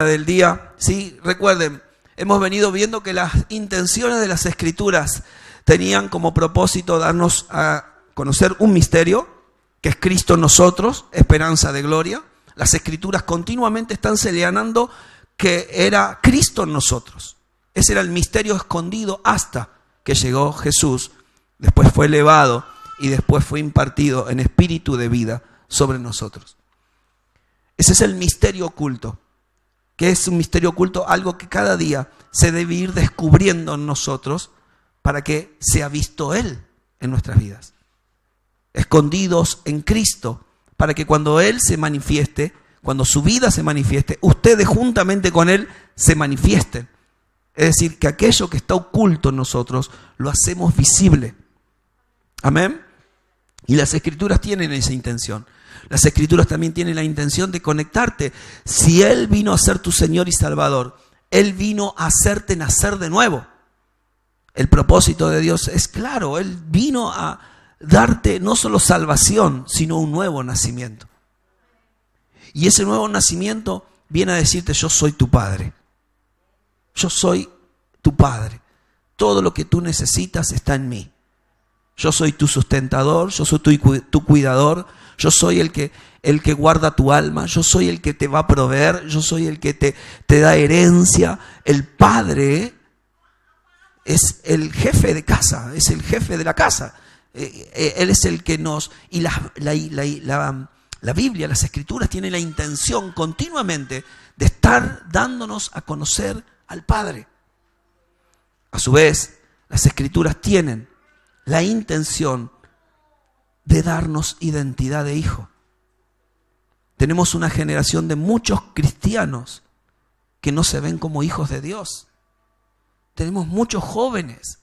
Del día, sí, recuerden, hemos venido viendo que las intenciones de las Escrituras tenían como propósito darnos a conocer un misterio, que es Cristo en nosotros, esperanza de gloria. Las Escrituras continuamente están señalando que era Cristo en nosotros. Ese era el misterio escondido hasta que llegó Jesús, después fue elevado y después fue impartido en espíritu de vida sobre nosotros. Ese es el misterio oculto. ¿Qué es un misterio oculto? Algo que cada día se debe ir descubriendo en nosotros para que sea visto Él en nuestras vidas. Escondidos en Cristo, para que cuando Él se manifieste, cuando su vida se manifieste, ustedes juntamente con Él se manifiesten. Es decir, que aquello que está oculto en nosotros lo hacemos visible. Amén. Y las Escrituras tienen esa intención. Las Escrituras también tienen la intención de conectarte. Si Él vino a ser tu Señor y Salvador, Él vino a hacerte nacer de nuevo. El propósito de Dios es claro. Él vino a darte no solo salvación, sino un nuevo nacimiento. Y ese nuevo nacimiento viene a decirte: yo soy tu Padre. Yo soy tu Padre. Todo lo que tú necesitas está en mí. Yo soy tu sustentador, yo soy tu cuidador, yo soy el que guarda tu alma, yo soy el que te va a proveer, yo soy el que te da herencia. El Padre es el jefe de casa, es el jefe de la casa. Él es el que nos... Y la Biblia, las Escrituras tienen la intención continuamente de estar dándonos a conocer al Padre. A su vez, las Escrituras tienen la intención de darnos identidad de hijo. Tenemos una generación de muchos cristianos que no se ven como hijos de Dios. Tenemos muchos jóvenes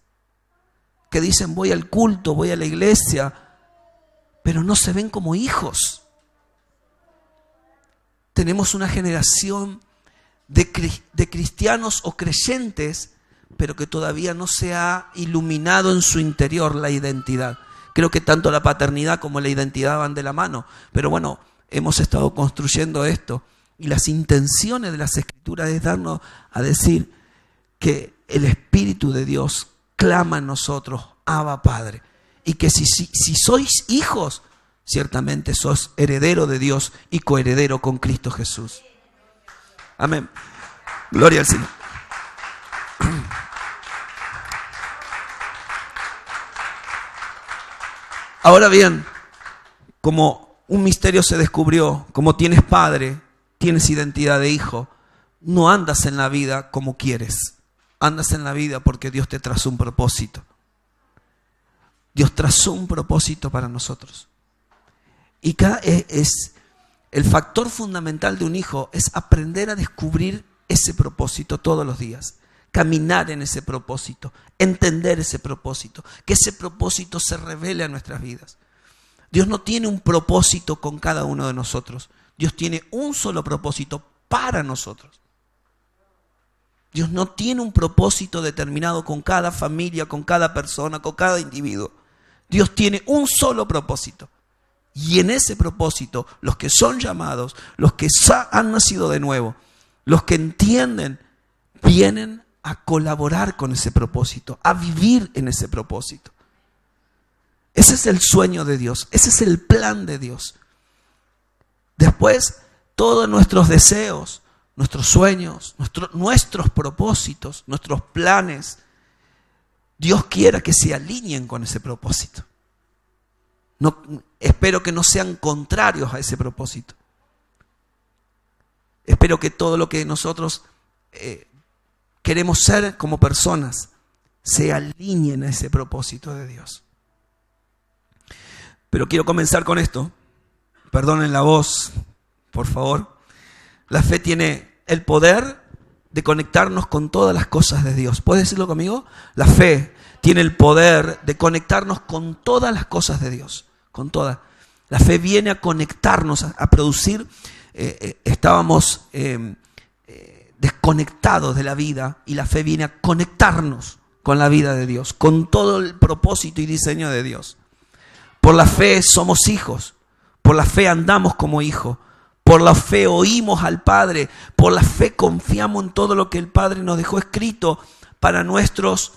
que dicen: voy al culto, voy a la iglesia, pero no se ven como hijos. Tenemos una generación de cristianos o creyentes, pero que todavía no se ha iluminado en su interior la identidad. Creo que tanto la paternidad como la identidad van de la mano. Pero bueno, hemos estado construyendo esto. Y las intenciones de las Escrituras es darnos a decir que el Espíritu de Dios clama en nosotros: Abba, Padre. Y que si sois hijos, ciertamente sois heredero de Dios y coheredero con Cristo Jesús. Amén. Gloria al Señor. Ahora bien, como un misterio se descubrió, como tienes padre, tienes identidad de hijo, no andas en la vida como quieres. Andas en la vida porque Dios te trazó un propósito. Dios trazó un propósito para nosotros. Y el factor fundamental de un hijo es aprender a descubrir ese propósito todos los días. Caminar en ese propósito, entender ese propósito, que ese propósito se revele a nuestras vidas. Dios no tiene un propósito con cada uno de nosotros. Dios tiene un solo propósito para nosotros. Dios no tiene un propósito determinado con cada familia, con cada persona, con cada individuo. Dios tiene un solo propósito. Y en ese propósito, los que son llamados, los que han nacido de nuevo, los que entienden, vienen a colaborar con ese propósito, a vivir en ese propósito. Ese es el sueño de Dios, ese es el plan de Dios. Después, todos nuestros deseos, nuestros sueños, nuestros propósitos, nuestros planes, Dios quiera que se alineen con ese propósito. No, espero que no sean contrarios a ese propósito. Espero que todo lo que nosotros queremos ser como personas se alineen a ese propósito de Dios. Pero quiero comenzar con esto. Perdonen la voz, por favor. La fe tiene el poder de conectarnos con todas las cosas de Dios. ¿Puedes decirlo conmigo? La fe tiene el poder de conectarnos con todas las cosas de Dios. Con todas. La fe viene a conectarnos, a producir. Estábamos desconectados de la vida, y la fe viene a conectarnos con la vida de Dios, con todo el propósito y diseño de Dios. Por la fe somos hijos, por la fe andamos como hijos, Por la fe oímos al Padre, por la fe confiamos en todo lo que el Padre nos dejó escrito para nuestros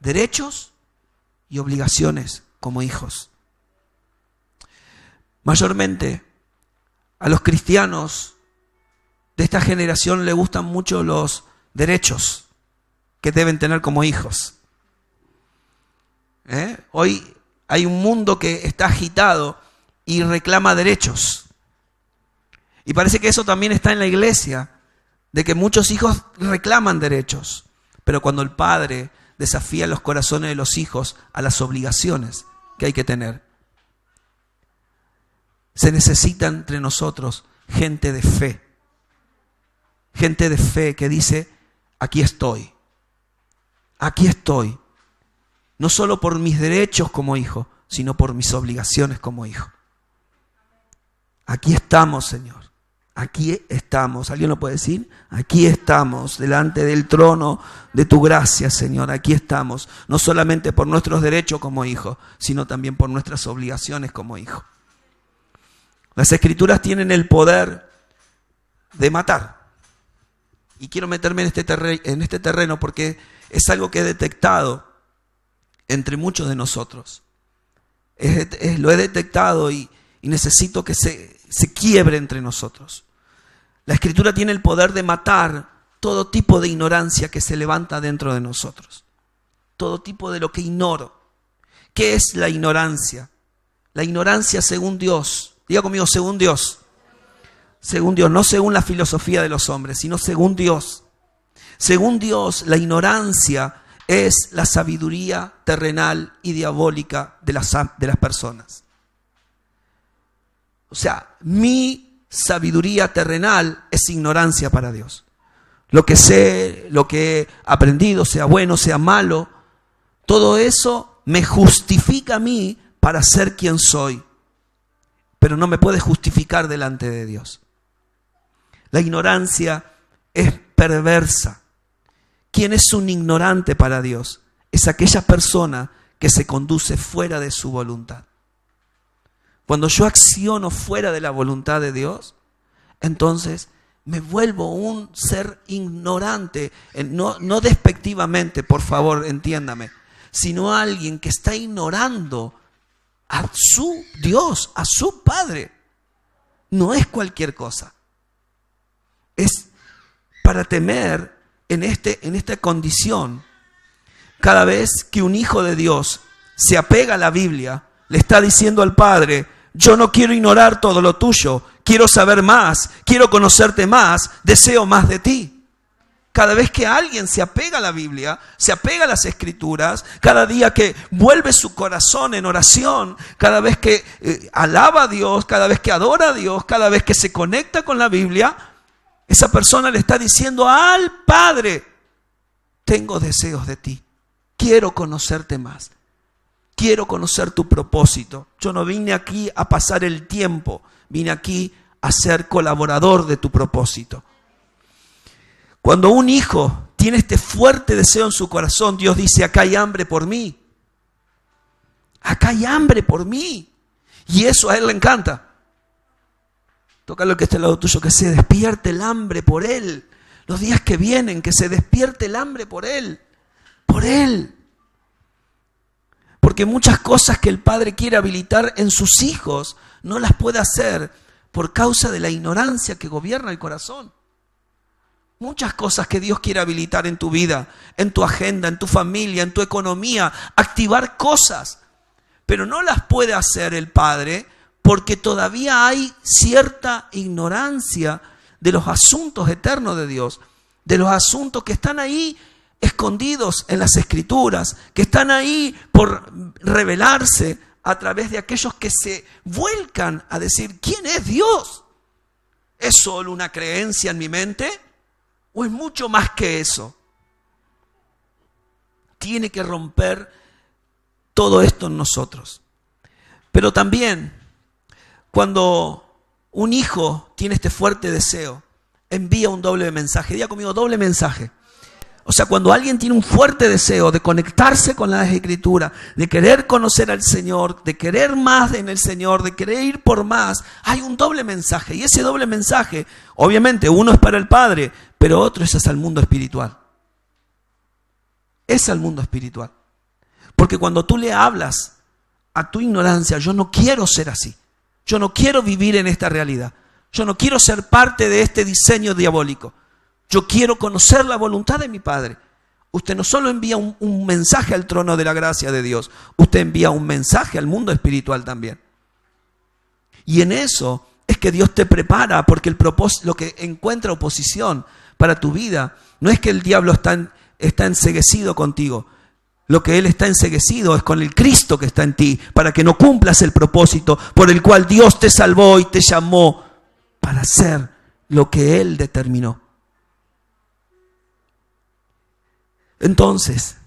derechos y obligaciones como hijos. Mayormente a los cristianos de esta generación les gustan mucho los derechos que deben tener como hijos. Hoy hay un mundo que está agitado y reclama derechos. Y parece que eso también está en la iglesia, de que muchos hijos reclaman derechos. Pero cuando el padre desafía los corazones de los hijos a las obligaciones que hay que tener, se necesita entre nosotros gente de fe. Gente de fe que dice, aquí estoy. Aquí estoy. No solo por mis derechos como hijo, sino por mis obligaciones como hijo. Aquí estamos, Señor. Aquí estamos. ¿Alguien lo puede decir? Aquí estamos, delante del trono de tu gracia, Señor. Aquí estamos. No solamente por nuestros derechos como hijos, sino también por nuestras obligaciones como hijos. Las Escrituras tienen el poder de matar. Y quiero meterme en este terreno porque es algo que he detectado entre muchos de nosotros. Lo he detectado y necesito que se quiebre entre nosotros. La Escritura tiene el poder de matar todo tipo de ignorancia que se levanta dentro de nosotros. Todo tipo de lo que ignoro. ¿Qué es la ignorancia? La ignorancia según Dios. Diga conmigo, según Dios. Según Dios, no según la filosofía de los hombres, sino según Dios. Según Dios, la ignorancia es la sabiduría terrenal y diabólica de las personas. O sea, mi sabiduría terrenal es ignorancia para Dios. Lo que sé, lo que he aprendido, sea bueno, sea malo, todo eso me justifica a mí para ser quien soy. Pero no me puede justificar delante de Dios. La ignorancia es perversa. ¿Quién es un ignorante para Dios? Es aquella persona que se conduce fuera de su voluntad. Cuando yo acciono fuera de la voluntad de Dios, entonces me vuelvo un ser ignorante, no despectivamente, por favor, entiéndame, sino alguien que está ignorando a su Dios, a su Padre. No es cualquier cosa. Es para temer en esta condición. Cada vez que un hijo de Dios se apega a la Biblia, le está diciendo al Padre, yo no quiero ignorar todo lo tuyo, quiero saber más, quiero conocerte más, deseo más de ti. Cada vez que alguien se apega a la Biblia, se apega a las Escrituras, cada día que vuelve su corazón en oración, cada vez que alaba a Dios, cada vez que adora a Dios, cada vez que se conecta con la Biblia, esa persona le está diciendo al Padre, tengo deseos de ti, quiero conocerte más, quiero conocer tu propósito. Yo no vine aquí a pasar el tiempo, vine aquí a ser colaborador de tu propósito. Cuando un hijo tiene este fuerte deseo en su corazón, Dios dice, acá hay hambre por mí. Acá hay hambre por mí. Y eso a él le encanta. Toca lo que está al lado tuyo, que se despierte el hambre por él. Los días que vienen, que se despierte el hambre por él. Por él. Porque muchas cosas que el Padre quiere habilitar en sus hijos, no las puede hacer por causa de la ignorancia que gobierna el corazón. Muchas cosas que Dios quiere habilitar en tu vida, en tu agenda, en tu familia, en tu economía, activar cosas. Pero no las puede hacer el Padre porque todavía hay cierta ignorancia de los asuntos eternos de Dios, de los asuntos que están ahí escondidos en las Escrituras, que están ahí por revelarse a través de aquellos que se vuelcan a decir, ¿quién es Dios? ¿Es solo una creencia en mi mente? ¿O es mucho más que eso? Tiene que romper todo esto en nosotros. Pero también, cuando un hijo tiene este fuerte deseo, envía un doble mensaje. Diga conmigo, doble mensaje. O sea, cuando alguien tiene un fuerte deseo de conectarse con las Escrituras, de querer conocer al Señor, de querer más en el Señor, de querer ir por más, hay un doble mensaje. Y ese doble mensaje, obviamente, uno es para el Padre, pero otro es hacia el mundo espiritual. Es al mundo espiritual. Porque cuando tú le hablas a tu ignorancia, yo no quiero ser así. Yo no quiero vivir en esta realidad. Yo no quiero ser parte de este diseño diabólico. Yo quiero conocer la voluntad de mi Padre. Usted no solo envía un mensaje al trono de la gracia de Dios, usted envía un mensaje al mundo espiritual también. Y en eso es que Dios te prepara, porque el propósito, lo que encuentra oposición para tu vida, no es que el diablo está enceguecido contigo. Lo que él está enceguecido es con el Cristo que está en ti, para que no cumplas el propósito por el cual Dios te salvó y te llamó para hacer lo que Él determinó. Entonces,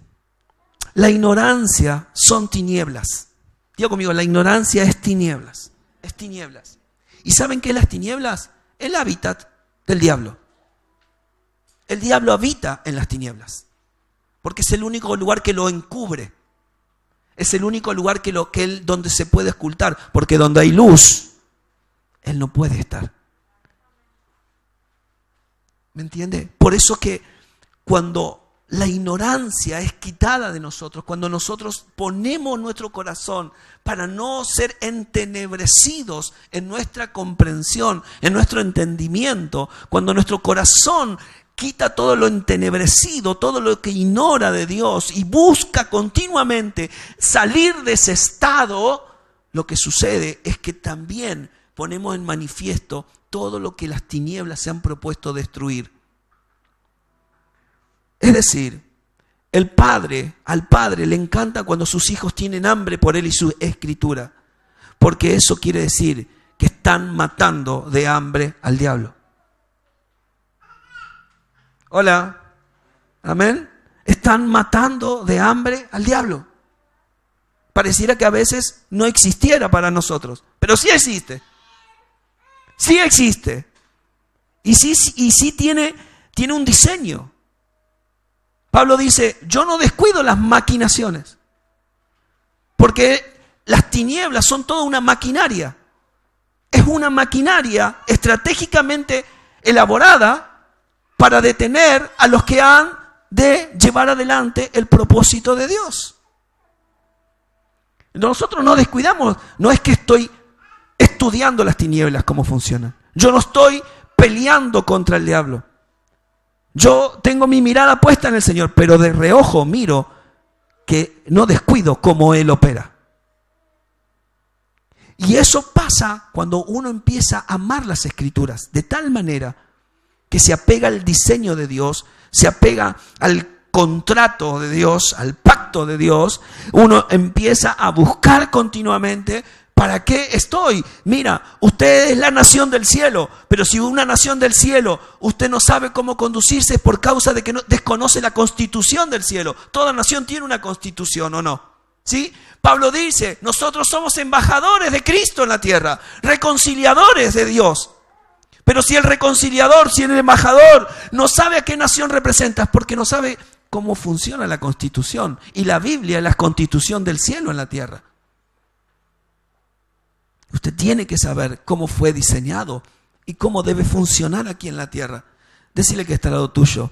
la ignorancia son tinieblas. Diga conmigo, la ignorancia es tinieblas. Es tinieblas. ¿Y saben qué es las tinieblas? El hábitat del diablo. El diablo habita en las tinieblas. Porque es el único lugar que lo encubre. Es el único lugar donde se puede ocultar. Porque donde hay luz, él no puede estar. ¿Me entiende? Por eso que cuando la ignorancia es quitada de nosotros, cuando nosotros ponemos nuestro corazón para no ser entenebrecidos en nuestra comprensión, en nuestro entendimiento, cuando nuestro corazón quita todo lo entenebrecido, todo lo que ignora de Dios y busca continuamente salir de ese estado, lo que sucede es que también ponemos en manifiesto todo lo que las tinieblas se han propuesto destruir. Es decir, al Padre le encanta cuando sus hijos tienen hambre por Él y su Escritura, porque eso quiere decir que están matando de hambre al diablo. Hola, amén. Están matando de hambre al diablo. Pareciera que a veces no existiera para nosotros, pero sí existe. Sí existe. Y sí tiene un diseño. Pablo dice, yo no descuido las maquinaciones, porque las tinieblas son toda una maquinaria. Es una maquinaria estratégicamente elaborada para detener a los que han de llevar adelante el propósito de Dios. Nosotros no descuidamos, no es que estoy estudiando las tinieblas, cómo funcionan. Yo no estoy peleando contra el diablo. Yo tengo mi mirada puesta en el Señor, pero de reojo miro que no descuido cómo Él opera. Y eso pasa cuando uno empieza a amar las Escrituras de tal manera que se apega al diseño de Dios, se apega al contrato de Dios, al pacto de Dios. Uno empieza a buscar continuamente. ¿Para qué estoy? Mira, usted es la nación del cielo, pero si una nación del cielo usted no sabe cómo conducirse es por causa de que no desconoce la constitución del cielo. Toda nación tiene una constitución, ¿o no? ¿Sí? Pablo dice, nosotros somos embajadores de Cristo en la tierra, reconciliadores de Dios. Pero si el reconciliador, si el embajador no sabe a qué nación representa, es porque no sabe cómo funciona la constitución. Y la Biblia es la constitución del cielo en la tierra. Usted tiene que saber cómo fue diseñado y cómo debe funcionar aquí en la tierra. Decirle que está al lado tuyo.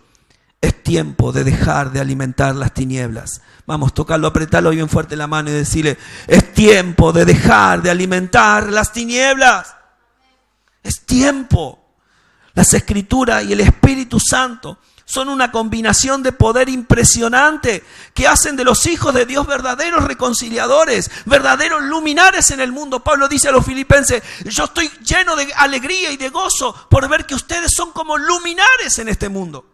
Es tiempo de dejar de alimentar las tinieblas. Vamos, tocarlo, apretarlo bien fuerte la mano y decirle, es tiempo de dejar de alimentar las tinieblas. Es tiempo. Las Escrituras y el Espíritu Santo son una combinación de poder impresionante que hacen de los hijos de Dios verdaderos reconciliadores, verdaderos luminares en el mundo. Pablo dice a los filipenses, yo estoy lleno de alegría y de gozo por ver que ustedes son como luminares en este mundo.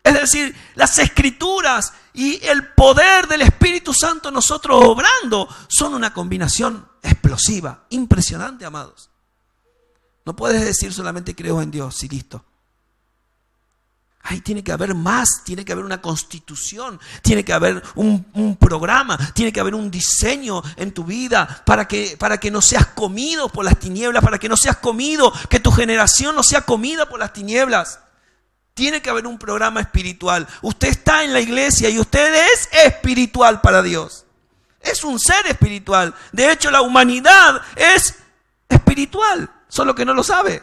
Es decir, las Escrituras y el poder del Espíritu Santo nosotros obrando son una combinación explosiva, impresionante, amados. No puedes decir solamente creo en Dios y listo. Ahí tiene que haber más, tiene que haber una constitución, tiene que haber un programa, tiene que haber un diseño en tu vida para que no seas comido por las tinieblas, para que no seas comido, que tu generación no sea comida por las tinieblas. Tiene que haber un programa espiritual. Usted está en la iglesia y usted es espiritual para Dios. Es un ser espiritual. De hecho, la humanidad es espiritual, solo que no lo sabe.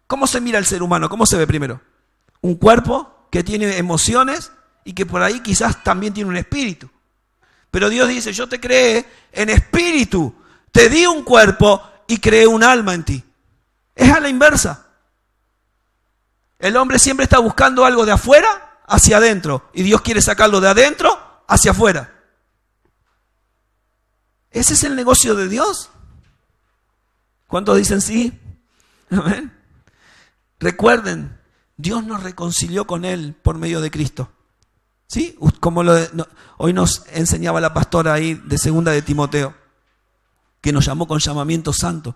¿Cómo se mira el ser humano? ¿Cómo se ve primero? Un cuerpo que tiene emociones y que por ahí quizás también tiene un espíritu. Pero Dios dice, yo te creé en espíritu, te di un cuerpo y creé un alma en ti. Es a la inversa. El hombre siempre está buscando algo de afuera hacia adentro y Dios quiere sacarlo de adentro hacia afuera. Ese es el negocio de Dios. ¿Cuántos dicen sí? Amén. Recuerden, Dios nos reconcilió con Él por medio de Cristo. ¿Sí? Como hoy nos enseñaba la pastora ahí de 2 de Timoteo, que nos llamó con llamamiento santo,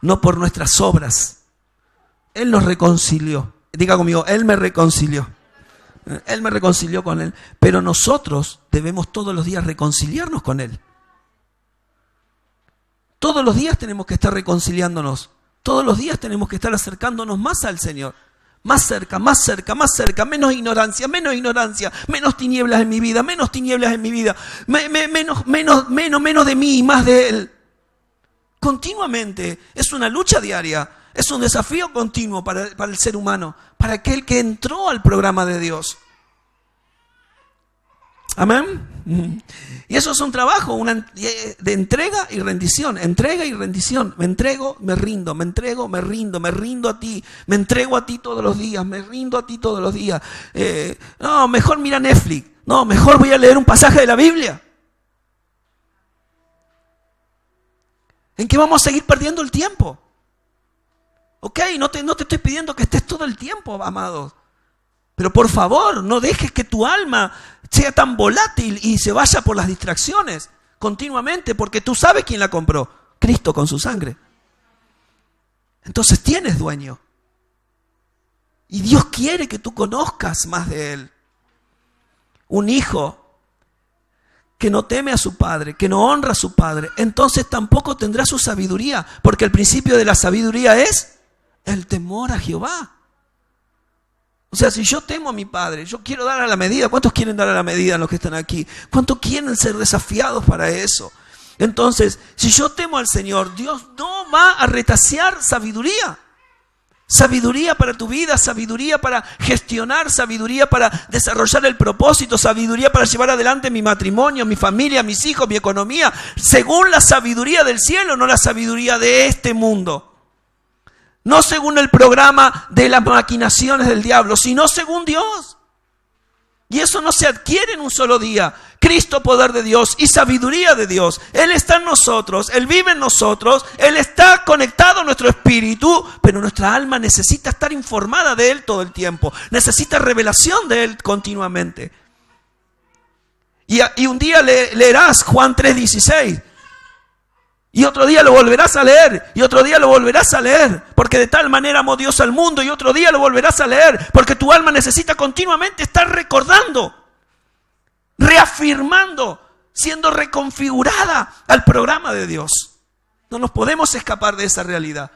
no por nuestras obras. Él nos reconcilió. Diga conmigo, Él me reconcilió. Él me reconcilió con Él. Pero nosotros debemos todos los días reconciliarnos con Él. Todos los días tenemos que estar reconciliándonos. Todos los días tenemos que estar acercándonos más al Señor. Más cerca, más cerca, más cerca. Menos ignorancia, menos tinieblas en mi vida, menos tinieblas en mi vida. Menos de mí y más de Él. Continuamente. Es una lucha diaria. Es un desafío continuo para el ser humano. Para aquel que entró al programa de Dios. Amén. Y eso es un trabajo de entrega y rendición. Entrega y rendición. Me entrego, me rindo, me entrego, me rindo a ti. Me entrego a ti todos los días, me rindo a ti todos los días. No, mejor mira Netflix. No, mejor voy a leer un pasaje de la Biblia. ¿En qué vamos a seguir perdiendo el tiempo? Ok, no te estoy pidiendo que estés todo el tiempo, amados. Pero por favor, no dejes que tu alma sea tan volátil y se vaya por las distracciones continuamente, porque tú sabes quién la compró. Cristo con su sangre. Entonces tienes dueño. Y Dios quiere que tú conozcas más de Él. Un hijo que no teme a su padre, que no honra a su padre, entonces tampoco tendrá su sabiduría, porque el principio de la sabiduría es el temor a Jehová. O sea, si yo temo a mi padre, yo quiero dar a la medida. ¿Cuántos quieren dar a la medida los que están aquí? ¿Cuántos quieren ser desafiados para eso? Entonces, si yo temo al Señor, Dios no va a retasear sabiduría. Sabiduría para tu vida, sabiduría para gestionar, sabiduría para desarrollar el propósito, sabiduría para llevar adelante mi matrimonio, mi familia, mis hijos, mi economía, según la sabiduría del cielo, no la sabiduría de este mundo. No según el programa de las maquinaciones del diablo, sino según Dios. Y eso no se adquiere en un solo día. Cristo, poder de Dios y sabiduría de Dios. Él está en nosotros, Él vive en nosotros, Él está conectado a nuestro espíritu, pero nuestra alma necesita estar informada de Él todo el tiempo. Necesita revelación de Él continuamente. Y un día leerás Juan 3:16. Y otro día lo volverás a leer, y otro día lo volverás a leer, porque de tal manera amó Dios al mundo, y otro día lo volverás a leer, porque tu alma necesita continuamente estar recordando, reafirmando, siendo reconfigurada al programa de Dios. No nos podemos escapar de esa realidad.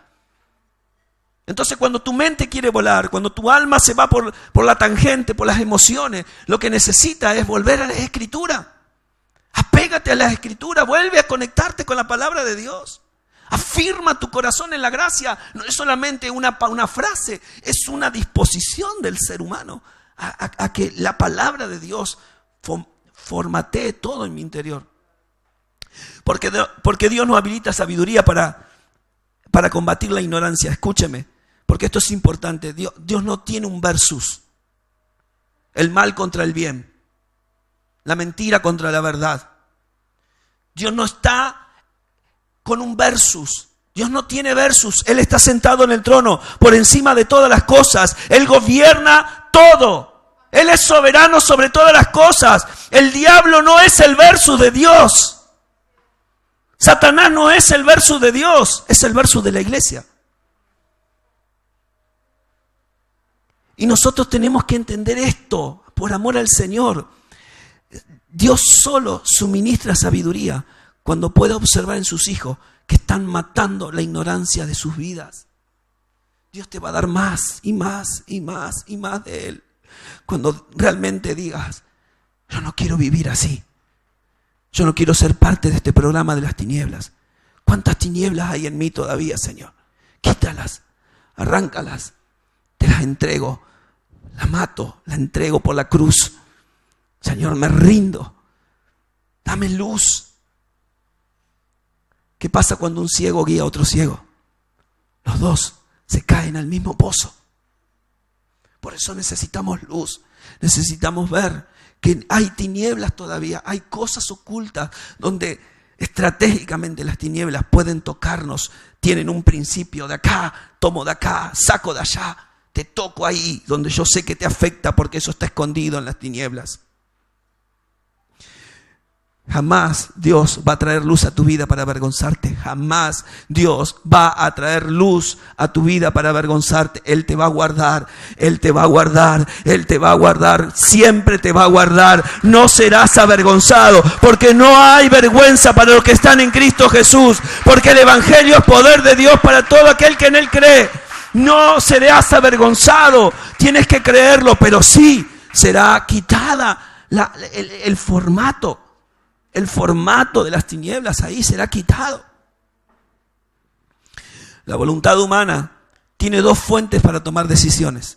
Entonces, cuando tu mente quiere volar, cuando tu alma se va por la tangente, por las emociones, lo que necesita es volver a la Escritura. Apégate a la Escritura, vuelve a conectarte con la palabra de Dios. Afirma tu corazón en la gracia. No es solamente una frase, es una disposición del ser humano a que la palabra de Dios formatee todo en mi interior. Porque Dios nos habilita sabiduría para combatir la ignorancia. Escúcheme, porque esto es importante. Dios no tiene un versus. El mal contra el bien. La mentira contra la verdad. Dios no está con un versus. Dios no tiene versus. Él está sentado en el trono por encima de todas las cosas. Él gobierna todo. Él es soberano sobre todas las cosas. El diablo no es el versus de Dios. Satanás no es el versus de Dios. Es el versus de la iglesia. Y nosotros tenemos que entender esto por amor al Señor. Dios solo suministra sabiduría cuando puede observar en sus hijos que están matando la ignorancia de sus vidas. Dios te va a dar más y más y más y más de Él. Cuando realmente digas, yo no quiero vivir así. Yo no quiero ser parte de este programa de las tinieblas. ¿Cuántas tinieblas hay en mí todavía, Señor? Quítalas, arráncalas, te las entrego, la mato, la entrego por la cruz. Señor, me rindo, dame luz. ¿Qué pasa cuando un ciego guía a otro ciego? Los dos se caen al mismo pozo. Por eso necesitamos luz, necesitamos ver que hay tinieblas todavía, hay cosas ocultas donde estratégicamente las tinieblas pueden tocarnos, tienen un principio de acá, tomo de acá, saco de allá, te toco ahí donde yo sé que te afecta porque eso está escondido en las tinieblas. Jamás Dios va a traer luz a tu vida para avergonzarte. Jamás Dios va a traer luz a tu vida para avergonzarte. Él te va a guardar, Él te va a guardar, Él te va a guardar, siempre te va a guardar. No serás avergonzado, porque no hay vergüenza para los que están en Cristo Jesús, porque el Evangelio es poder de Dios para todo aquel que en Él cree. No serás avergonzado, tienes que creerlo, pero sí será quitada el formato. El formato de las tinieblas ahí será quitado. La voluntad humana tiene dos fuentes para tomar decisiones.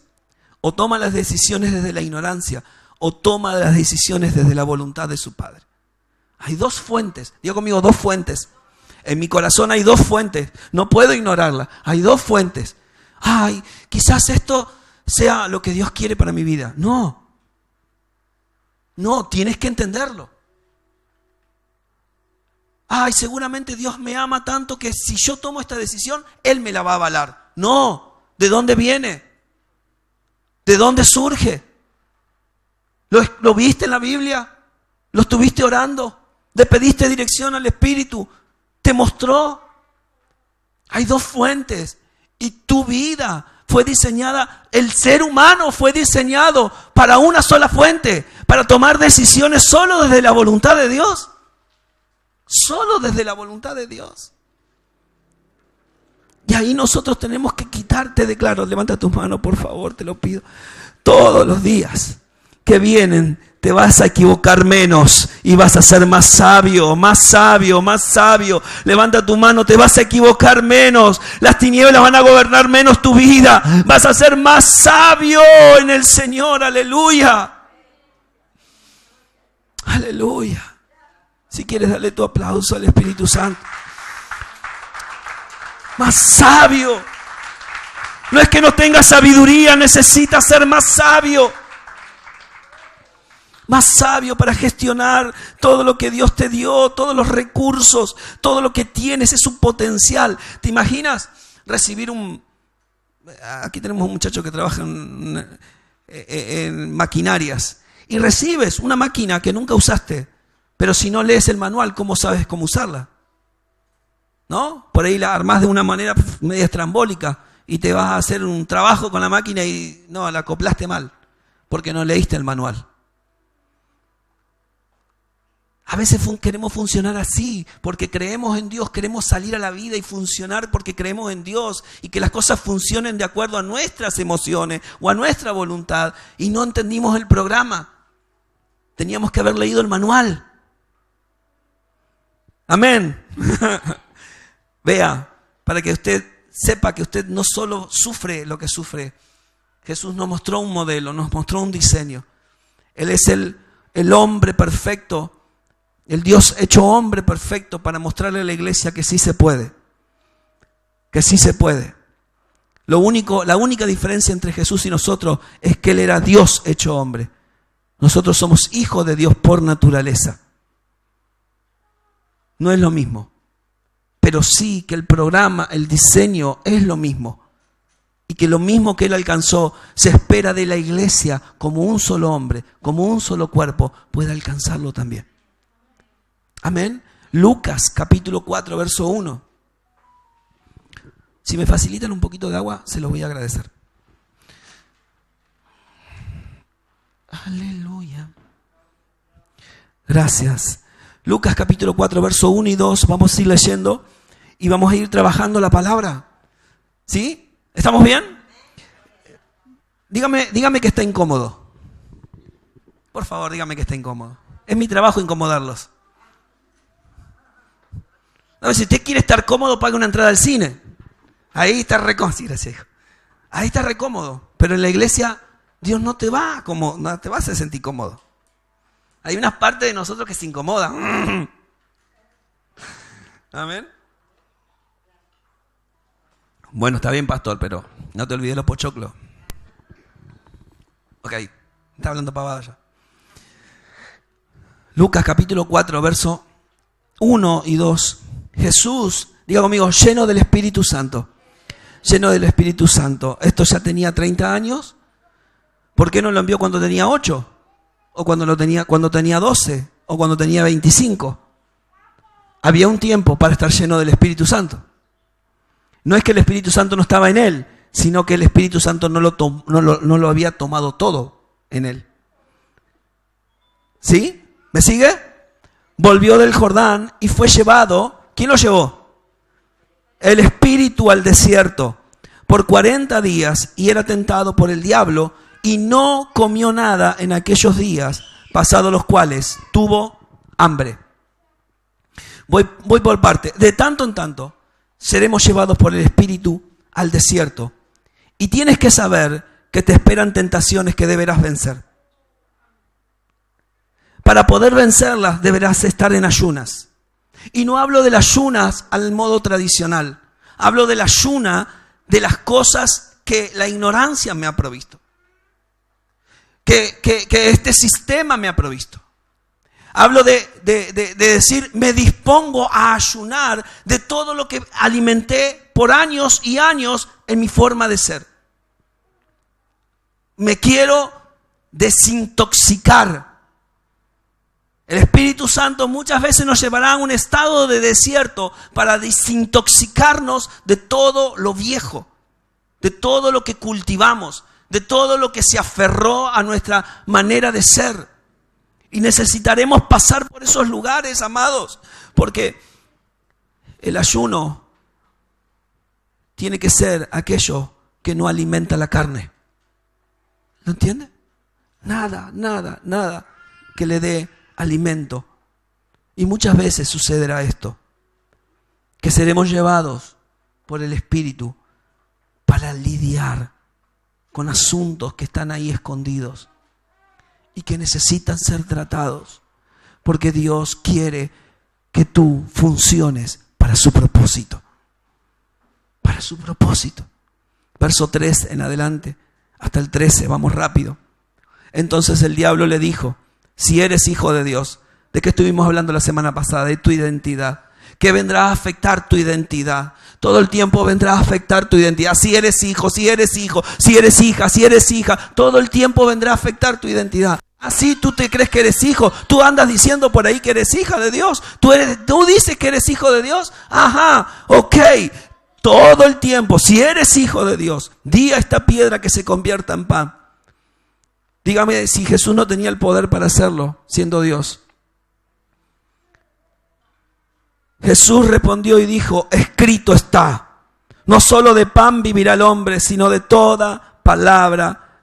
O toma las decisiones desde la ignorancia, o toma las decisiones desde la voluntad de su Padre. Hay dos fuentes. Diga conmigo, dos fuentes. En mi corazón hay dos fuentes. No puedo ignorarla. Hay dos fuentes. Ay, quizás esto sea lo que Dios quiere para mi vida. No. No, tienes que entenderlo. Ay, seguramente Dios me ama tanto que si yo tomo esta decisión, Él me la va a avalar. No, ¿de dónde viene? ¿De dónde surge? ¿Lo viste en la Biblia? ¿Lo estuviste orando? ¿Le pediste dirección al Espíritu? ¿Te mostró? Hay dos fuentes y tu vida fue diseñada, el ser humano fue diseñado para una sola fuente, para tomar decisiones solo desde la voluntad de Dios. Solo desde la voluntad de Dios. Y ahí nosotros tenemos que quitarte de claro. Levanta tus manos, por favor, te lo pido. Todos los días que vienen te vas a equivocar menos y vas a ser más sabio, más sabio, más sabio. Levanta tu mano, te vas a equivocar menos. Las tinieblas van a gobernar menos tu vida. Vas a ser más sabio en el Señor. Aleluya. Aleluya. Si quieres, darle tu aplauso al Espíritu Santo. Más sabio. No es que no tengas sabiduría, necesitas ser más sabio. Más sabio para gestionar todo lo que Dios te dio, todos los recursos, todo lo que tienes, es un potencial. ¿Te imaginas recibir Aquí tenemos un muchacho que trabaja en maquinarias. Y recibes una máquina que nunca usaste. Pero si no lees el manual, ¿cómo sabes cómo usarla? ¿No? Por ahí la armás de una manera media estrambólica y te vas a hacer un trabajo con la máquina y no, la acoplaste mal, porque no leíste el manual. A veces queremos funcionar así, porque creemos en Dios, queremos salir a la vida y funcionar porque creemos en Dios y que las cosas funcionen de acuerdo a nuestras emociones o a nuestra voluntad y no entendimos el programa. Teníamos que haber leído el manual. Amén. Vea, para que usted sepa que usted no solo sufre lo que sufre. Jesús nos mostró un modelo, nos mostró un diseño. Él es el hombre perfecto, el Dios hecho hombre perfecto para mostrarle a la iglesia que sí se puede. Que sí se puede. La única diferencia entre Jesús y nosotros es que Él era Dios hecho hombre. Nosotros somos hijos de Dios por naturaleza. No es lo mismo, pero sí que el programa, el diseño es lo mismo. Y que lo mismo que Él alcanzó se espera de la iglesia como un solo hombre, como un solo cuerpo, pueda alcanzarlo también. Amén. Lucas capítulo 4, verso 1. Si me facilitan un poquito de agua, se los voy a agradecer. Aleluya. Gracias. Lucas capítulo 4, verso 1 y 2, vamos a ir leyendo y vamos a ir trabajando la palabra. ¿Sí? ¿Estamos bien? Dígame que está incómodo. Por favor, dígame que está incómodo. Es mi trabajo incomodarlos. A ver, si usted quiere estar cómodo, pague una entrada al cine. Ahí está recómodo. Sí, gracias, hijo. Ahí está recómodo. Pero en la iglesia, Dios no te va no te vas a sentir cómodo. Hay unas partes de nosotros que se incomodan. Amén. Bueno, está bien, pastor, pero no te olvides los pochoclos. Ok, está hablando pavada ya. Lucas capítulo 4, verso 1 y 2. Jesús, diga conmigo, lleno del Espíritu Santo. Lleno del Espíritu Santo. Esto ya tenía 30 años. ¿Por qué no lo envió cuando tenía 8? ¿O cuando tenía 12? ¿O cuando tenía 25? Había un tiempo para estar lleno del Espíritu Santo. No es que el Espíritu Santo no estaba en él, sino que el Espíritu Santo no lo había tomado todo en él. ¿Sí? ¿Me sigue? Volvió del Jordán y fue llevado. ¿Quién lo llevó? El Espíritu al desierto por 40 días y era tentado por el diablo y no comió nada en aquellos días, pasados los cuales tuvo hambre. Voy por parte. De tanto en tanto seremos llevados por el Espíritu al desierto. Y tienes que saber que te esperan tentaciones que deberás vencer. Para poder vencerlas deberás estar en ayunas. Y no hablo de ayunas al modo tradicional. Hablo de la ayuna de las cosas que la ignorancia me ha provisto. Que este sistema me ha provisto. Hablo de decir, me dispongo a ayunar de todo lo que alimenté por años y años en mi forma de ser. Me quiero desintoxicar. El Espíritu Santo muchas veces nos llevará a un estado de desierto para desintoxicarnos de todo lo viejo, de todo lo que cultivamos, de todo lo que se aferró a nuestra manera de ser. Y necesitaremos pasar por esos lugares, amados, porque el ayuno tiene que ser aquello que no alimenta la carne. ¿Lo entiende? Nada que le dé alimento. Y muchas veces sucederá esto, que seremos llevados por el Espíritu para lidiar con asuntos que están ahí escondidos y que necesitan ser tratados, porque Dios quiere que tú funciones para su propósito. Para su propósito. Verso 3 en adelante, hasta el 13, vamos rápido. Entonces el diablo le dijo, si eres hijo de Dios, ¿de qué estuvimos hablando la semana pasada? De tu identidad. Que vendrá a afectar tu identidad. Todo el tiempo vendrá a afectar tu identidad. Si eres hijo, si eres hija, todo el tiempo vendrá a afectar tu identidad. Así tú te crees que eres hijo. Tú andas diciendo por ahí que eres hija de Dios. Tú dices que eres hijo de Dios. Ajá, ok. Todo el tiempo, si eres hijo de Dios, di a esta piedra que se convierta en pan. Dígame si Jesús no tenía el poder para hacerlo, siendo Dios. Jesús respondió y dijo, escrito está, no solo de pan vivirá el hombre, sino de toda palabra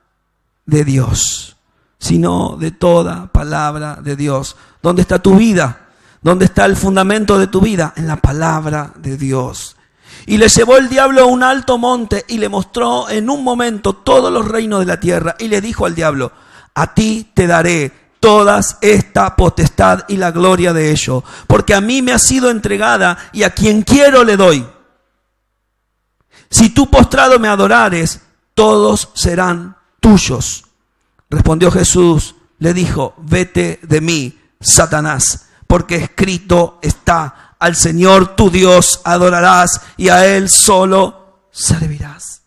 de Dios. Sino de toda palabra de Dios. ¿Dónde está tu vida? ¿Dónde está el fundamento de tu vida? En la palabra de Dios. Y le llevó el diablo a un alto monte y le mostró en un momento todos los reinos de la tierra. Y le dijo al diablo, a ti te daré todas esta potestad y la gloria de ello, porque a mí me ha sido entregada y a quien quiero le doy. Si tú postrado me adorares, todos serán tuyos. Respondió Jesús, le dijo, vete de mí, Satanás, porque escrito está, al Señor tu Dios adorarás y a Él solo servirás.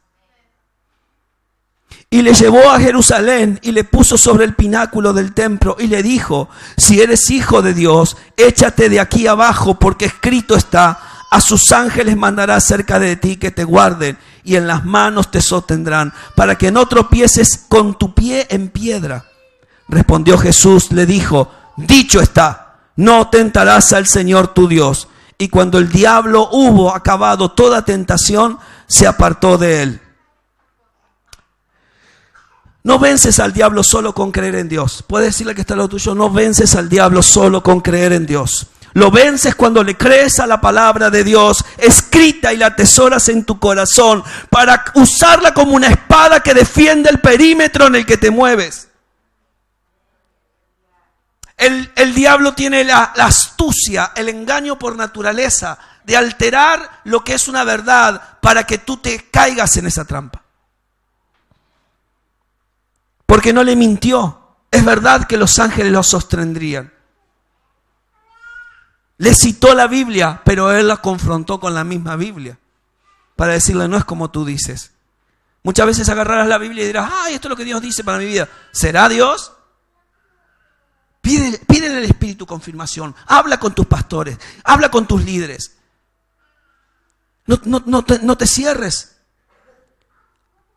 Y le llevó a Jerusalén y le puso sobre el pináculo del templo y le dijo, si eres hijo de Dios, échate de aquí abajo, porque escrito está, a sus ángeles mandará cerca de ti que te guarden y en las manos te sostendrán, para que no tropieces con tu pie en piedra. Respondió Jesús, le dijo, dicho está, no tentarás al Señor tu Dios. Y cuando el diablo hubo acabado toda tentación, se apartó de él. No vences al diablo solo con creer en Dios. Puedes decirle que está al lado tuyo, no vences al diablo solo con creer en Dios. Lo vences cuando le crees a la palabra de Dios escrita y la atesoras en tu corazón para usarla como una espada que defiende el perímetro en el que te mueves. El diablo tiene la astucia, el engaño por naturaleza de alterar lo que es una verdad para que tú te caigas en esa trampa. Porque no le mintió. Es verdad que los ángeles lo sostendrían. Le citó la Biblia, pero él la confrontó con la misma Biblia. Para decirle, no es como tú dices. Muchas veces agarrarás la Biblia y dirás, ay, esto es lo que Dios dice para mi vida. ¿Será Dios? Pídele al Espíritu confirmación. Habla con tus pastores. Habla con tus líderes. No te cierres.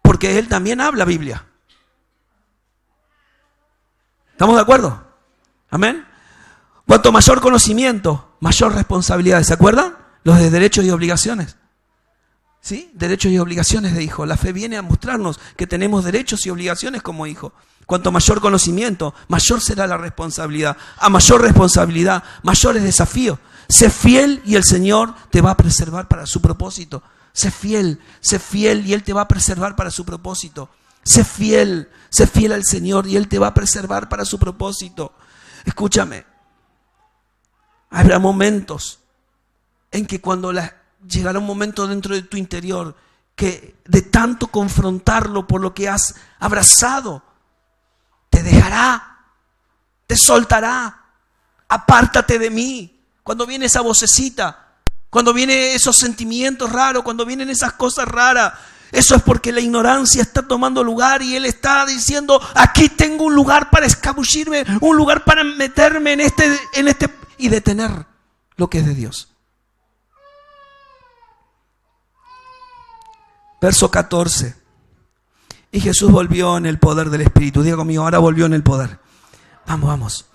Porque Él también habla Biblia. ¿Estamos de acuerdo? Amén. Cuanto mayor conocimiento, mayor responsabilidad. ¿Se acuerdan? Los de derechos y obligaciones. ¿Sí? Derechos y obligaciones de hijo. La fe viene a mostrarnos que tenemos derechos y obligaciones como hijo. Cuanto mayor conocimiento, mayor será la responsabilidad. A mayor responsabilidad, mayores desafíos. Sé fiel y el Señor te va a preservar para su propósito. Sé fiel y Él te va a preservar para su propósito. Sé fiel al Señor y Él te va a preservar para su propósito. Escúchame, habrá momentos en que llegará un momento dentro de tu interior que de tanto confrontarlo por lo que has abrazado, te dejará, te soltará. Apártate de mí. Cuando viene esa vocecita, cuando vienen esos sentimientos raros, cuando vienen esas cosas raras, eso es porque la ignorancia está tomando lugar y Él está diciendo, aquí tengo un lugar para escabullirme, un lugar para meterme en este y detener lo que es de Dios. Verso 14. Y Jesús volvió en el poder del Espíritu. Diga conmigo, ahora volvió en el poder. Vamos,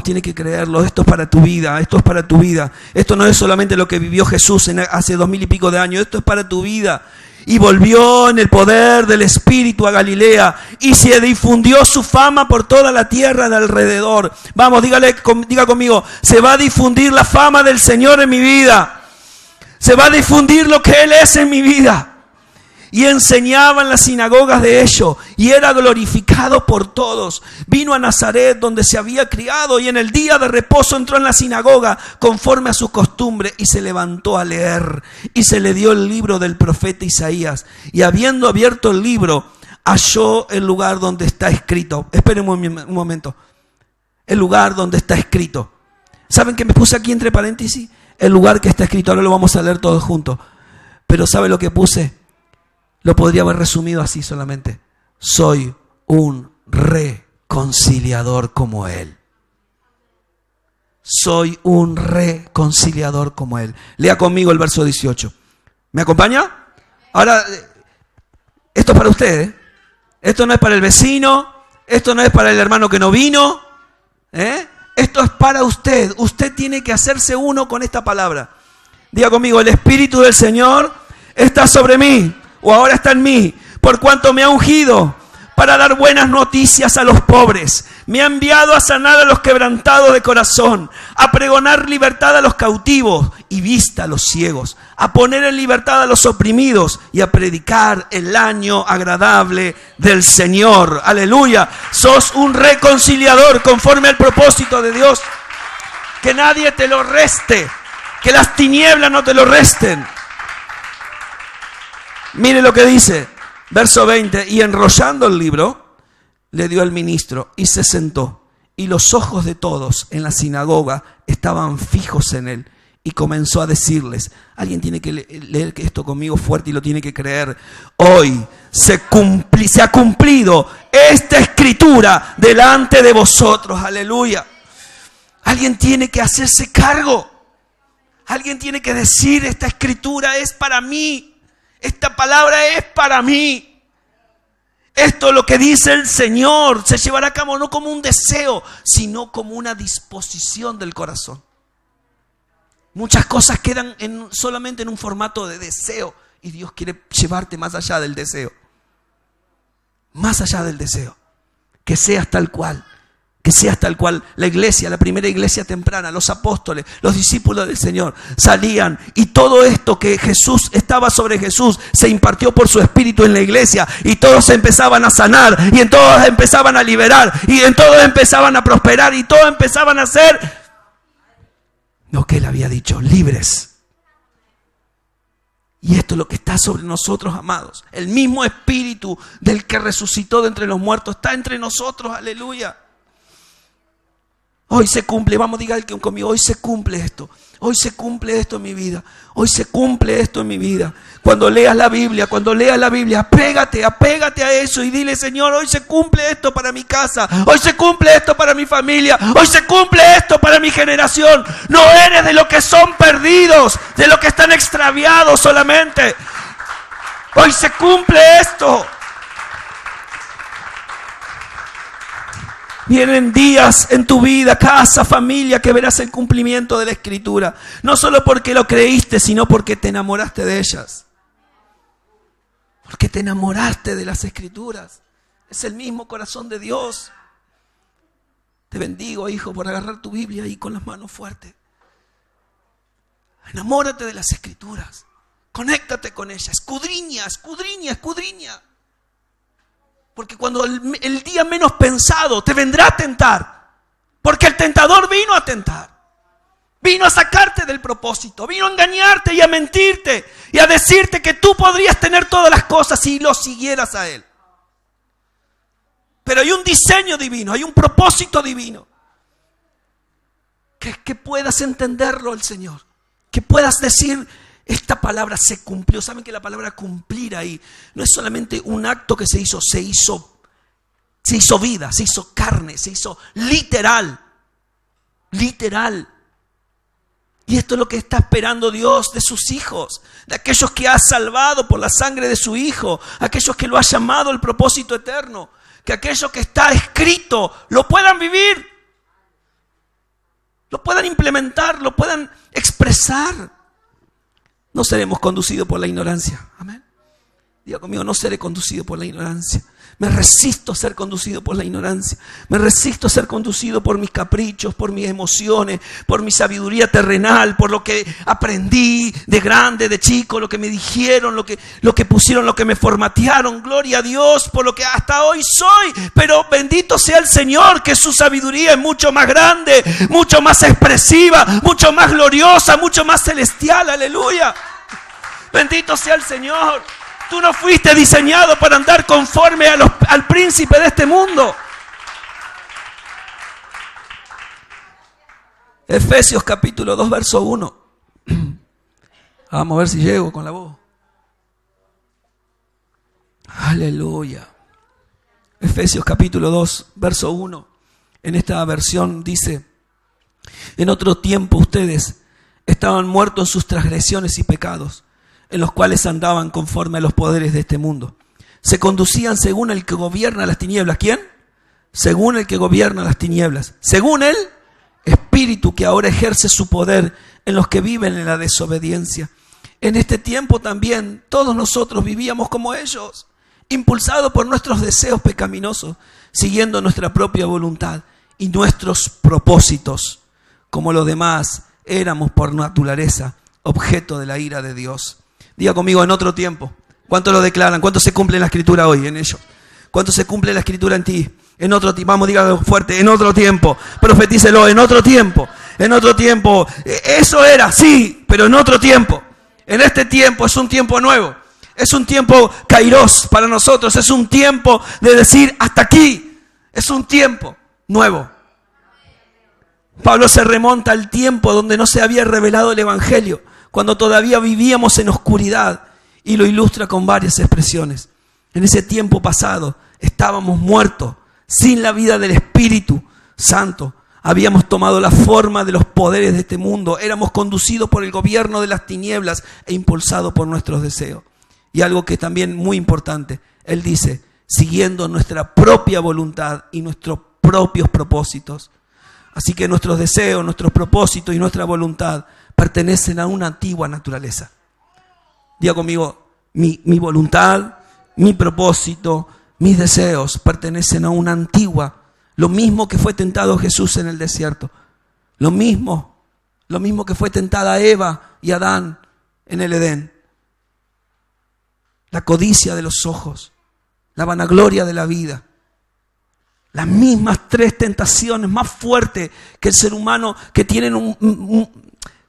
tiene que creerlo. Esto es para tu vida, esto es para tu vida. Esto no es solamente lo que vivió Jesús hace 2000 y pico de años. Esto es para tu vida. Y volvió en el poder del Espíritu a Galilea y se difundió su fama por toda la tierra de alrededor. Vamos, diga conmigo, se va a difundir la fama del Señor en mi vida. Se va a difundir lo que Él es en mi vida. Y enseñaba en las sinagogas de ellos y era glorificado por todos. Vino a Nazaret donde se había criado y en el día de reposo entró en la sinagoga conforme a su costumbre y se levantó a leer. Y se le dio el libro del profeta Isaías. Y habiendo abierto el libro, halló el lugar donde está escrito. Esperen un momento. El lugar donde está escrito. ¿Saben que me puse aquí entre paréntesis? El lugar que está escrito. Ahora lo vamos a leer todos juntos. Pero ¿sabe lo que puse? Lo podría haber resumido así solamente. Soy un reconciliador como Él. Soy un reconciliador como Él. Lea conmigo el verso 18. ¿Me acompaña? Ahora, esto es para usted, ¿eh? Esto no es para el vecino. Esto no es para el hermano que no vino. Esto es para usted. Usted tiene que hacerse uno con esta palabra. Diga conmigo, el Espíritu del Señor está sobre mí. O ahora está en mí, por cuanto me ha ungido para dar buenas noticias a los pobres. Me ha enviado a sanar a los quebrantados de corazón, a pregonar libertad a los cautivos y vista a los ciegos, a poner en libertad a los oprimidos y a predicar el año agradable del Señor. Aleluya. Sos un reconciliador conforme al propósito de Dios. Que nadie te lo reste, que las tinieblas no te lo resten. Mire lo que dice, verso 20, y enrollando el libro, le dio al ministro y se sentó. Y los ojos de todos en la sinagoga estaban fijos en él. Y comenzó a decirles, alguien tiene que leer esto conmigo fuerte y lo tiene que creer. Hoy se ha cumplido esta escritura delante de vosotros. Aleluya. Alguien tiene que hacerse cargo. Alguien tiene que decir, esta escritura es para mí. Esta palabra es para mí. Esto es lo que dice el Señor. Se llevará a cabo no como un deseo, sino como una disposición del corazón. Muchas cosas quedan solamente en un formato de deseo. Y Dios quiere llevarte más allá del deseo. más allá del deseo. Que seas tal cual. Que seas tal cual. La iglesia, la primera iglesia temprana, los apóstoles, los discípulos del Señor salían y todo esto que Jesús estaba sobre Jesús se impartió por su espíritu en la iglesia y todos empezaban a sanar y en todos empezaban a liberar y en todos empezaban a prosperar y todos empezaban a ser lo que Él había dicho, libres. Y esto es lo que está sobre nosotros, amados. El mismo espíritu del que resucitó de entre los muertos está entre nosotros, aleluya. Hoy se cumple, vamos, diga el que conmigo, hoy se cumple esto. Hoy se cumple esto en mi vida. Hoy se cumple esto en mi vida. Cuando leas la Biblia, apégate a eso y dile, Señor, hoy se cumple esto para mi casa. Hoy se cumple esto para mi familia. Hoy se cumple esto para mi generación. No eres de los que son perdidos, de los que están extraviados solamente. Hoy se cumple esto. Vienen días en tu vida, casa, familia, que verás el cumplimiento de la Escritura. No solo porque lo creíste, sino porque te enamoraste de ellas. Porque te enamoraste de las Escrituras. Es el mismo corazón de Dios. Te bendigo, hijo, por agarrar tu Biblia ahí con las manos fuertes. Enamórate de las Escrituras. Conéctate con ellas. Escudriña. Porque cuando el día menos pensado te vendrá a tentar. Porque el tentador vino a tentar. Vino a sacarte del propósito. Vino a engañarte y a mentirte. Y a decirte que tú podrías tener todas las cosas si lo siguieras a Él. Pero hay un diseño divino. Hay un propósito divino. Que puedas entenderlo el Señor. Que puedas decir... Esta palabra se cumplió. ¿Saben que la palabra cumplir ahí no es solamente un acto que se hizo vida, se hizo carne, se hizo literal? Literal. Y esto es lo que está esperando Dios de sus hijos, de aquellos que ha salvado por la sangre de su Hijo, aquellos que lo ha llamado al propósito eterno, que aquello que está escrito lo puedan vivir, lo puedan implementar, lo puedan expresar. No seremos conducidos por la ignorancia. Amén. Diga conmigo, no seré conducido por la ignorancia. Me resisto a ser conducido por la ignorancia. Me resisto a ser conducido por mis caprichos, por mis emociones, por mi sabiduría terrenal, por lo que aprendí de grande, de chico, lo que me dijeron, lo que pusieron, lo que me formatearon. Gloria a Dios por lo que hasta hoy soy. Pero bendito sea el Señor, que su sabiduría es mucho más grande, mucho más expresiva, mucho más gloriosa, mucho más celestial. Aleluya. Bendito sea el Señor. Tú no fuiste diseñado para andar conforme al príncipe de este mundo. Efesios capítulo 2, verso 1. Vamos a ver si llego con la voz. Aleluya. Efesios capítulo 2, verso 1. En esta versión dice: en otro tiempo ustedes estaban muertos en sus transgresiones y pecados, en los cuales andaban conforme a los poderes de este mundo. Se conducían según el que gobierna las tinieblas. ¿Quién? Según el que gobierna las tinieblas. Según el espíritu que ahora ejerce su poder en los que viven en la desobediencia. En este tiempo también todos nosotros vivíamos como ellos, impulsados por nuestros deseos pecaminosos, siguiendo nuestra propia voluntad y nuestros propósitos. Como los demás, éramos por naturaleza objeto de la ira de Dios. Diga conmigo, en otro tiempo. ¿Cuántos lo declaran? ¿Cuánto se cumple en la Escritura hoy en ellos? ¿Cuánto se cumple la Escritura en ti? En otro tiempo. Vamos, dígalo fuerte. En otro tiempo. Profetícelo. En otro tiempo. En otro tiempo. Eso era, sí, pero en otro tiempo. En este tiempo es un tiempo nuevo. Es un tiempo kairos para nosotros. Es un tiempo de decir hasta aquí. Es un tiempo nuevo. Pablo se remonta al tiempo donde no se había revelado el Evangelio, cuando todavía vivíamos en oscuridad, y lo ilustra con varias expresiones. En ese tiempo pasado estábamos muertos, sin la vida del Espíritu Santo. Habíamos tomado la forma de los poderes de este mundo, éramos conducidos por el gobierno de las tinieblas e impulsados por nuestros deseos. Y algo que también muy importante, él dice, siguiendo nuestra propia voluntad y nuestros propios propósitos. Así que nuestros deseos, nuestros propósitos y nuestra voluntad pertenecen a una antigua naturaleza. Diga conmigo, mi voluntad, mi propósito, Mis deseos pertenecen a una antigua, lo mismo que fue tentado Jesús en el desierto. Lo mismo que fue tentada Eva y Adán en el Edén. La codicia de los ojos, la vanagloria de la vida. Las mismas tres tentaciones más fuertes que el ser humano, que tienen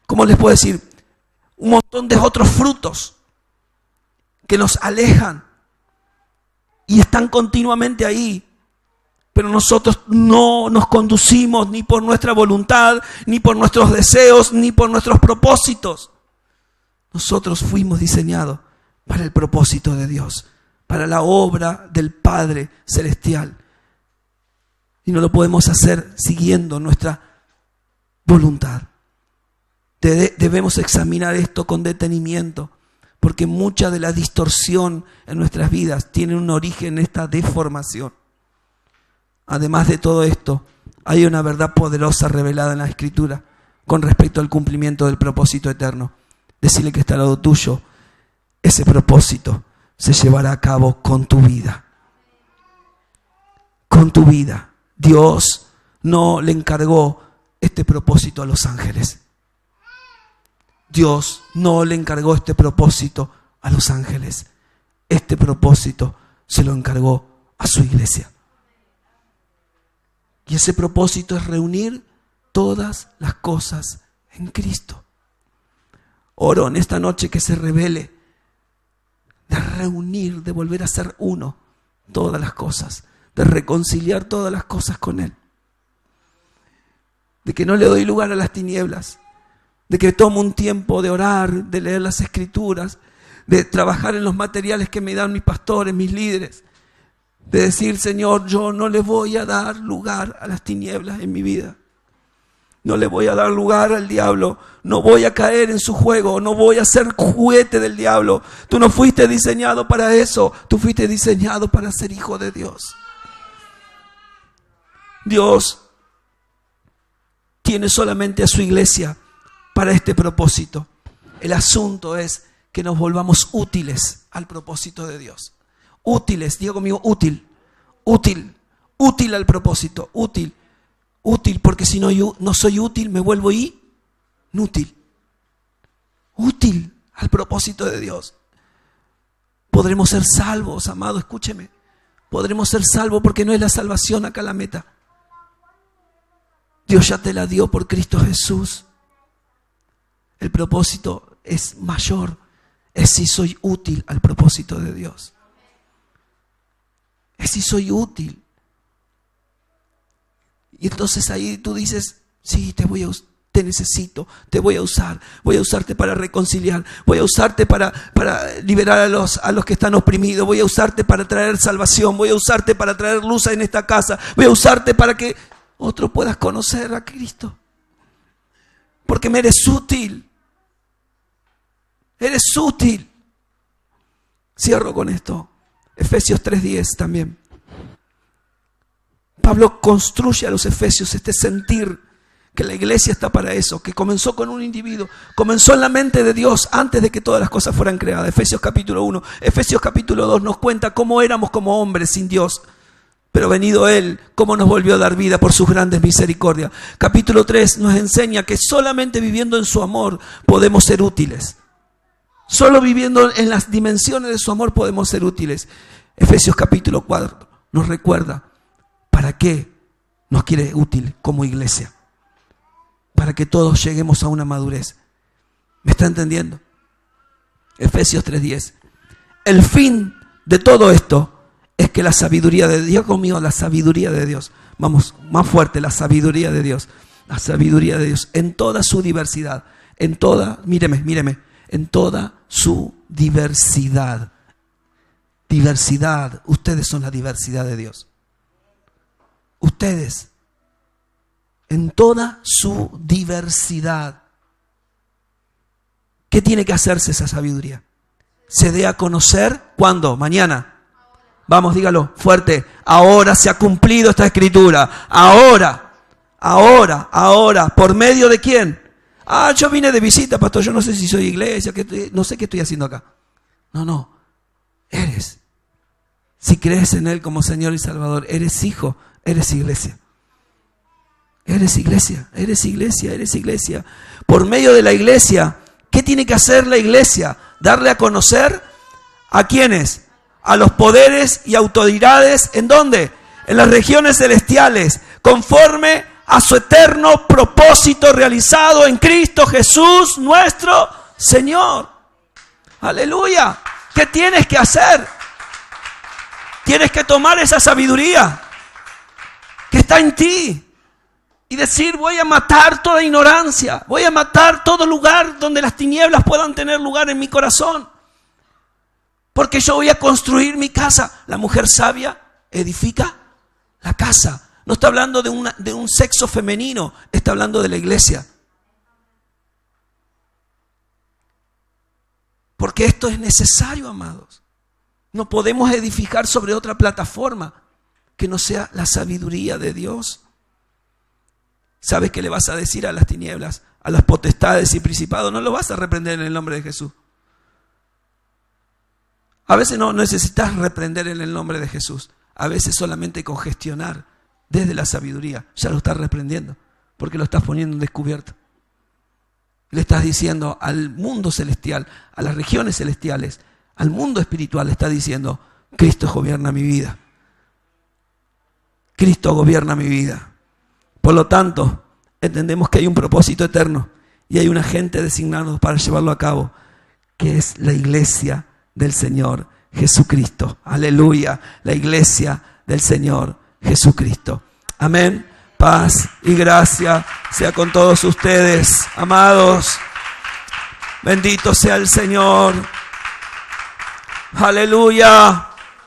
¿cómo les puedo decir? Un montón de otros frutos que nos alejan y están continuamente ahí. Pero nosotros no nos conducimos ni por nuestra voluntad, ni por nuestros deseos, ni por nuestros propósitos. Nosotros fuimos diseñados para el propósito de Dios, para la obra del Padre Celestial. Y no lo podemos hacer siguiendo nuestra voluntad. Debemos examinar esto con detenimiento, porque mucha de la distorsión en nuestras vidas tiene un origen en esta deformación. Además de todo esto, hay una verdad poderosa revelada en la Escritura con respecto al cumplimiento del propósito eterno. Decirle que está al lado tuyo, ese propósito se llevará a cabo con tu vida. Con tu vida. Dios no le encargó este propósito a los ángeles. Dios no le encargó este propósito a los ángeles. Este propósito se lo encargó a su iglesia. Y ese propósito es reunir todas las cosas en Cristo. Oro en esta noche que se revele de reunir, de volver a ser uno todas las cosas, de reconciliar todas las cosas con Él. De que no le doy lugar a las tinieblas, de que tomo un tiempo de orar, de leer las Escrituras, de trabajar en los materiales que me dan mis pastores, mis líderes, de decir, Señor, yo no le voy a dar lugar a las tinieblas en mi vida. No le voy a dar lugar al diablo. No voy a caer en su juego. No voy a ser juguete del diablo. Tú no fuiste diseñado para eso. Tú fuiste diseñado para ser hijo de Dios. Dios tiene solamente a su iglesia para este propósito. El asunto es que nos volvamos útiles al propósito de Dios. Útiles, diga conmigo, útil, útil al propósito, útil, porque si no soy útil me vuelvo inútil, útil al propósito de Dios. Podremos ser salvos, amado, escúcheme, podremos ser salvos porque no es la salvación acá la meta. Dios ya te la dio por Cristo Jesús. El propósito es mayor, es si soy útil al propósito de Dios. Es si soy útil. Y entonces ahí tú dices, sí, te necesito, te voy a usar. Voy a usarte para reconciliar. Voy a usarte para liberar a los que están oprimidos. Voy a usarte para traer salvación. Voy a usarte para traer luz en esta casa. Voy a usarte para que otro puedas conocer a Cristo. Porque me eres útil. Eres útil. Cierro con esto. Efesios 3:10 también. Pablo construye a los efesios este sentir que la iglesia está para eso, que comenzó con un individuo, comenzó en la mente de Dios antes de que todas las cosas fueran creadas. Efesios capítulo 1, Efesios capítulo 2 nos cuenta cómo éramos como hombres sin Dios, pero venido Él, cómo nos volvió a dar vida por sus grandes misericordias. Capítulo 3 nos enseña que solamente viviendo en su amor podemos ser útiles. Solo viviendo en las dimensiones de su amor podemos ser útiles. Efesios capítulo 4 nos recuerda para qué nos quiere útil como iglesia. Para que todos lleguemos a una madurez. ¿Me está entendiendo? Efesios 3:10. El fin de todo esto es que la sabiduría de Dios, conmigo, la sabiduría de Dios. Vamos, más fuerte, la sabiduría de Dios. La sabiduría de Dios en toda su diversidad. En toda, míreme. En toda su diversidad. Diversidad. Ustedes son la diversidad de Dios. Ustedes. En toda su diversidad. ¿Qué tiene que hacerse esa sabiduría? Se dé a conocer, ¿cuándo? Mañana. Vamos, dígalo fuerte. Ahora se ha cumplido esta escritura. Ahora. ¿Por medio de quién? Yo vine de visita, pastor. Yo no sé si soy iglesia, no sé qué estoy haciendo acá. No. Eres Si crees en Él como Señor y Salvador, eres hijo, eres iglesia. Eres iglesia, eres iglesia, eres iglesia. Por medio de la iglesia, ¿qué tiene que hacer la iglesia? Darle a conocer ¿a quiénes? A los poderes y autoridades. ¿En dónde? En las regiones celestiales, conforme a su eterno propósito realizado en Cristo Jesús, nuestro Señor. Aleluya. ¿Qué tienes que hacer? Tienes que tomar esa sabiduría que está en ti y decir: voy a matar toda ignorancia, voy a matar todo lugar donde las tinieblas puedan tener lugar en mi corazón, porque yo voy a construir mi casa. La mujer sabia edifica la casa. No está hablando de un sexo femenino, está hablando de la iglesia. Porque esto es necesario, amados. No podemos edificar sobre otra plataforma que no sea la sabiduría de Dios. ¿Sabes qué le vas a decir a las tinieblas, a las potestades y principados? No lo vas a reprender en el nombre de Jesús. A veces no necesitas reprender en el nombre de Jesús. A veces solamente congestionar desde la sabiduría. Ya lo estás reprendiendo, porque lo estás poniendo en descubierto. Le estás diciendo al mundo celestial, a las regiones celestiales, al mundo espiritual, le estás diciendo: Cristo gobierna mi vida. Cristo gobierna mi vida. Por lo tanto, entendemos que hay un propósito eterno y hay un agente designado para llevarlo a cabo, que es la iglesia del Señor Jesucristo. Aleluya. La iglesia del Señor Jesucristo. Amén. Paz y gracia sea con todos ustedes, amados. Bendito sea el Señor. Aleluya.